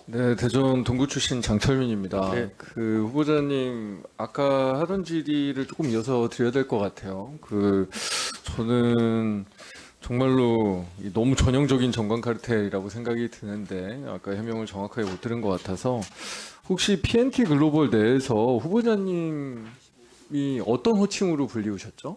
네, 대전 동구 출신 장철민입니다. 네. 그 후보자님 아까 하던 질의를 조금 이어서 드려야 될 것 같아요. 저는 정말로 너무 전형적인 정관 카르텔이라고 생각이 드는데 아까 해명을 정확하게 못 들은 것 같아서 혹시 PNT 글로벌 내에서 후보자님이 어떤 호칭으로 불리우셨죠?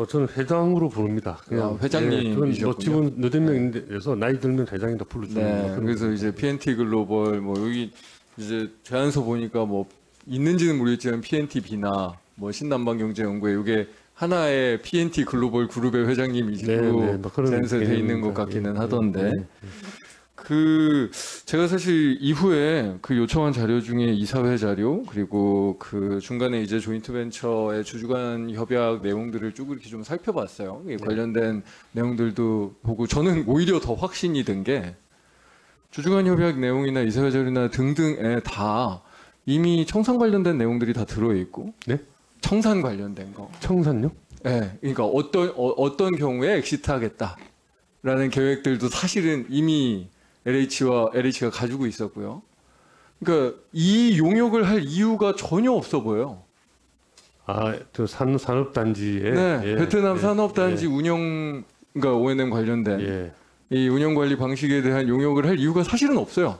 저는 회장으로 부릅니다. 그냥 회장님이셨군요. 집은 너댓 명인데서 나이 들면 회장이다 부르죠. 네, 그래서 이제 PNT 글로벌 뭐 여기 이제 제안서 보니까 뭐 있는지는 모르겠지만 PNTB나 뭐 신남방경제연구회 이게 하나의 PNT 글로벌 그룹의 회장님이시고 제안서에 돼 있는 것 같기는 하던데. 제가 사실 이후에 그 요청한 자료 중에 이사회 자료 그리고 그 중간에 이제 조인트 벤처의 주주간 협약 내용들을 쭉 이렇게 좀 살펴봤어요. 관련된 내용들도 보고 저는 오히려 더 확신이 든 게 주주간 협약 내용이나 이사회 자료나 등등에 다 이미 청산 관련된 내용들이 다 들어있고, 네? 청산 관련된 거. 청산요? 네, 그러니까 어떤 경우에 엑시트하겠다라는 계획들도 사실은 이미 LH가 가지고 있었고요. 그러니까 이 용역을 할 이유가 전혀 없어 보여요. 저 산업단지에. 네, 예, 베트남 예, 산업단지 예. 운영, 그러니까 ONM 관련된 예. 이 운영 관리 방식에 대한 용역을 할 이유가 사실은 없어요.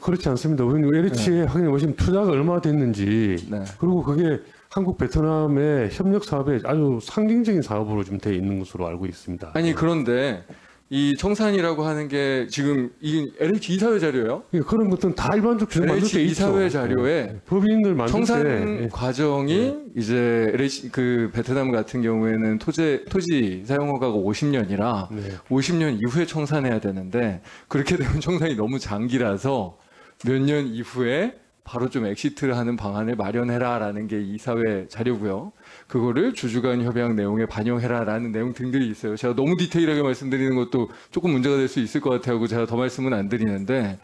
그렇지 않습니다. LH에 확인해 보시면 투자가 얼마나 됐는지, 네. 그리고 그게 한국 베트남의 협력 사업에 아주 상징적인 사업으로 좀 돼 있는 것으로 알고 있습니다. 아니 그런데 이 청산이라고 하는 게 지금 이 LH 이사회 자료예요. 그런 것들은 다 일반적 규정 만들 때 LH 있죠. 이사회 자료에 법인들 만들 청산 때 과정이 이제 LH 그 베트남 같은 경우에는 토지 사용허가가 50년이라 50년 이후에 청산해야 되는데 그렇게 되면 청산이 너무 장기라서 몇 년 이후에 바로 좀 엑시트를 하는 방안을 마련해라라는 게 이사회 자료고요. 그거를 주주간 협약 내용에 반영해라라는 내용 등들이 있어요. 제가 너무 디테일하게 말씀드리는 것도 조금 문제가 될 수 있을 것 같아요. 제가 더 말씀은 안 드리는데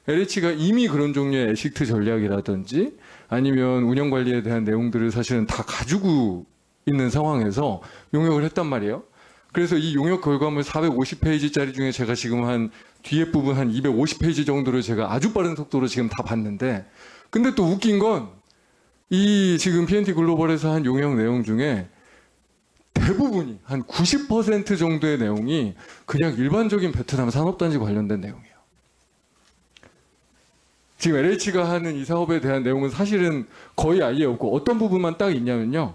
LH가 이미 그런 종류의 엑시트 전략이라든지 아니면 운영 관리에 대한 내용들을 사실은 다 가지고 있는 상황에서 용역을 했단 말이에요. 그래서 이 용역 결과물 450페이지짜리 중에 제가 지금 한 뒤에 부분 한 250페이지 정도를 제가 아주 빠른 속도로 지금 다 봤는데 근데 또 웃긴 건 이 지금 PNT 글로벌에서 한 용역 내용 중에 대부분이 한 90% 정도의 내용이 그냥 일반적인 베트남 산업단지 관련된 내용이에요. 지금 LH가 하는 이 사업에 대한 내용은 사실은 거의 아예 없고 어떤 부분만 딱 있냐면요.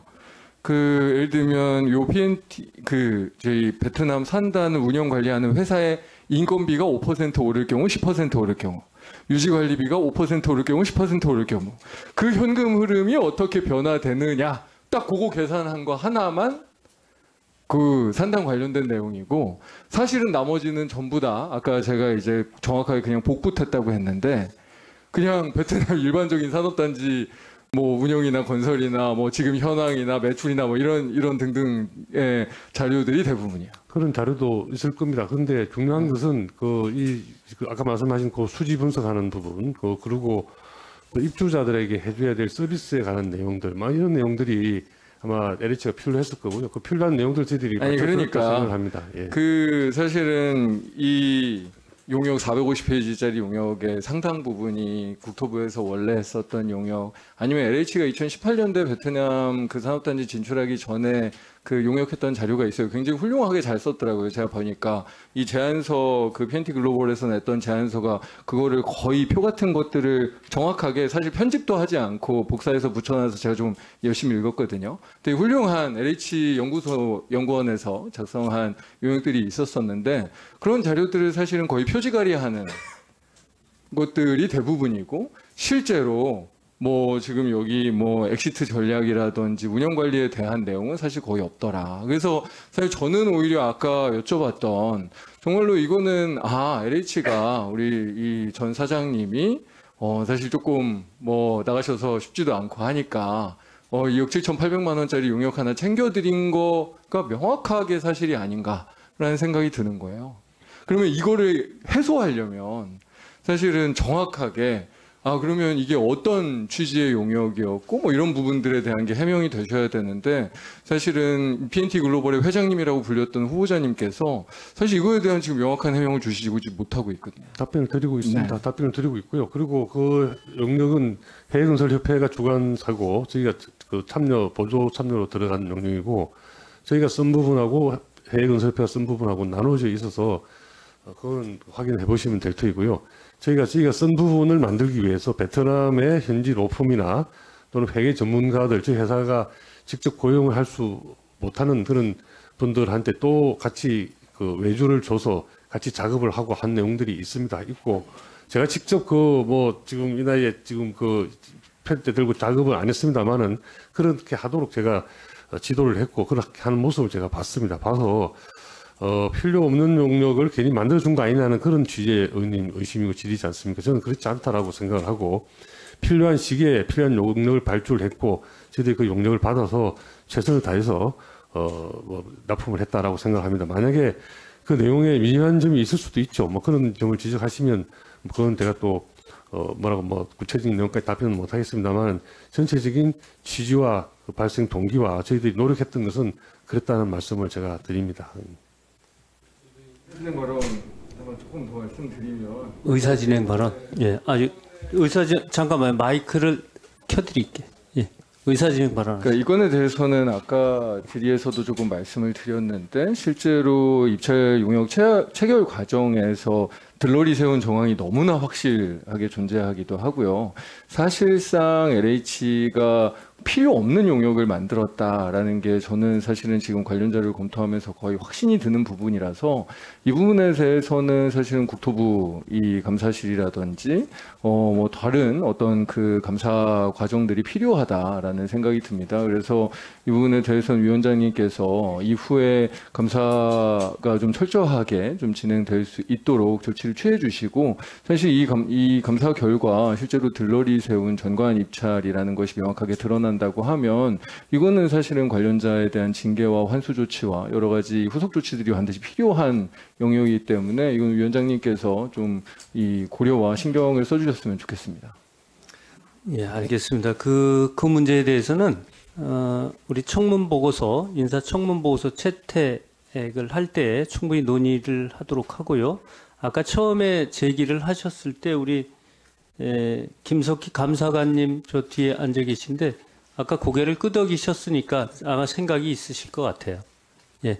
예를 들면 요 PNT 저희 베트남 산단을 운영 관리하는 회사의 인건비가 5% 오를 경우 10% 오를 경우 유지관리비가 5% 오를 경우 10% 오를 경우 그 현금 흐름이 어떻게 변화되느냐 딱 그거 계산한 거 하나만 그 산단 관련된 내용이고 사실은 나머지는 전부 다 아까 제가 이제 정확하게 그냥 복붙했다고 했는데 그냥 베트남 일반적인 산업단지 뭐 운영이나 건설이나 뭐 지금 현황이나 매출이나 뭐 이런 등등의 자료들이 대부분이야. 그런 자료도 있을 겁니다. 그런데 중요한 것은 아까 말씀하신 그 수지 분석하는 부분, 그리고 또 입주자들에게 해줘야 될 서비스에 관한 내용들, 막 이런 내용들이 아마 LH가 필요했을 거고요. 그 필요한 내용들 저희들이 그러니까 생각을 합니다. 예. 사실은 이 용역 450페이지짜리 용역의 상당 부분이 국토부에서 원래 했었던 용역 아니면 LH가 2018년도에 베트남 그 산업단지 진출하기 전에 그 용역했던 자료가 있어요. 굉장히 훌륭하게 잘 썼더라고요. 제가 보니까 이 제안서 그 PNT 글로벌에서 냈던 제안서가 그거를 거의 표 같은 것들을 정확하게 사실 편집도 하지 않고 복사해서 붙여놔서 제가 좀 열심히 읽었거든요. 되게 훌륭한 LH 연구원에서 작성한 용역들이 있었었는데 그런 자료들을 사실은 거의 표지가리하는 것들이 대부분이고 실제로 뭐 지금 여기 뭐 엑시트 전략이라든지 운영 관리에 대한 내용은 사실 거의 없더라. 그래서 사실 저는 오히려 아까 여쭤봤던 정말로 이거는 LH가 우리 이 전 사장님이 사실 조금 뭐 나가셔서 쉽지도 않고 하니까 2억 7,800만 원짜리 용역 하나 챙겨드린 거가 명확하게 사실이 아닌가라는 생각이 드는 거예요. 그러면 이거를 해소하려면 사실은 정확하게 아, 그러면 이게 어떤 취지의 용역이었고, 뭐 이런 부분들에 대한 게 해명이 되셔야 되는데, 사실은 PNT 글로벌의 회장님이라고 불렸던 후보자님께서 사실 이거에 대한 지금 명확한 해명을 주시지 못하고 있거든요. 답변을 드리고 있습니다. 네. 답변을 드리고 있고요. 그리고 그 영역은 해외건설협회가 주관사고 저희가 그 보조 참여로 들어간 영역이고 저희가 쓴 부분하고 해외건설협회가 쓴 부분하고 나눠져 있어서 그건 확인해 보시면 될 터이고요. 저희가 쓴 부분을 만들기 위해서 베트남의 현지 로펌이나 또는 회계 전문가들, 저희 회사가 직접 고용을 할 수 못하는 그런 분들한테 또 같이 그 외주를 줘서 같이 작업을 하고 한 내용들이 있고 제가 직접 지금 이 나이에 지금 펜대 들고 작업은 안 했습니다만은 그렇게 하도록 제가 지도를 했고 그렇게 하는 모습을 제가 봤습니다. 봐서 필요 없는 용역을 괜히 만들어준 거 아니냐는 그런 취지의 의심이고 질이지 않습니까? 저는 그렇지 않다라고 생각을 하고 필요한 시기에 필요한 용역을 발주했고 저희들이 그 용역을 받아서 최선을 다해서 납품을 했다라고 생각합니다. 만약에 그 내용에 미묘한 점이 있을 수도 있죠. 뭐 그런 점을 지적하시면 그건 제가 또 구체적인 내용까지 답변은 못 하겠습니다만 전체적인 취지와 그 발생 동기와 저희들이 노력했던 것은 그랬다는 말씀을 제가 드립니다. 진행 발언 한번 조금 더 말씀드리면 의사진행 발언. 예, 잠깐만 마이크를 켜드릴게. 예, 의사진행 발언. 그러니까 이 건에 대해서는 아까 질의에서도 조금 말씀을 드렸는데 실제로 입찰 용역 체결 과정에서 들러리 세운 정황이 너무나 확실하게 존재하기도 하고요. 사실상 LH가 필요 없는 용역을 만들었다라는 게 저는 사실은 지금 관련 자료를 검토하면서 거의 확신이 드는 부분이라서 이 부분에 대해서는 사실은 국토부 이 감사실이라든지 뭐 다른 어떤 그 감사 과정들이 필요하다라는 생각이 듭니다. 그래서 이 부분에 대해서는 위원장님께서 이후에 감사가 좀 철저하게 좀 진행될 수 있도록 조치를 취해 주시고 사실 이 감사 결과 실제로 들러리 세운 전관 입찰이라는 것이 명확하게 드러난다고 하면 이거는 사실은 관련자에 대한 징계와 환수 조치와 여러 가지 후속 조치들이 반드시 필요한 영역이기 때문에 이건 위원장님께서 좀 이 고려와 신경을 써주셨으면 좋겠습니다. 예, 알겠습니다. 그 문제에 대해서는 우리 인사 청문 보고서 채택을 할 때 충분히 논의를 하도록 하고요. 아까 처음에 제기를 하셨을 때 우리 김석희 감사관님 저 뒤에 앉아 계신데 아까 고개를 끄덕이셨으니까 아마 생각이 있으실 것 같아요. 예.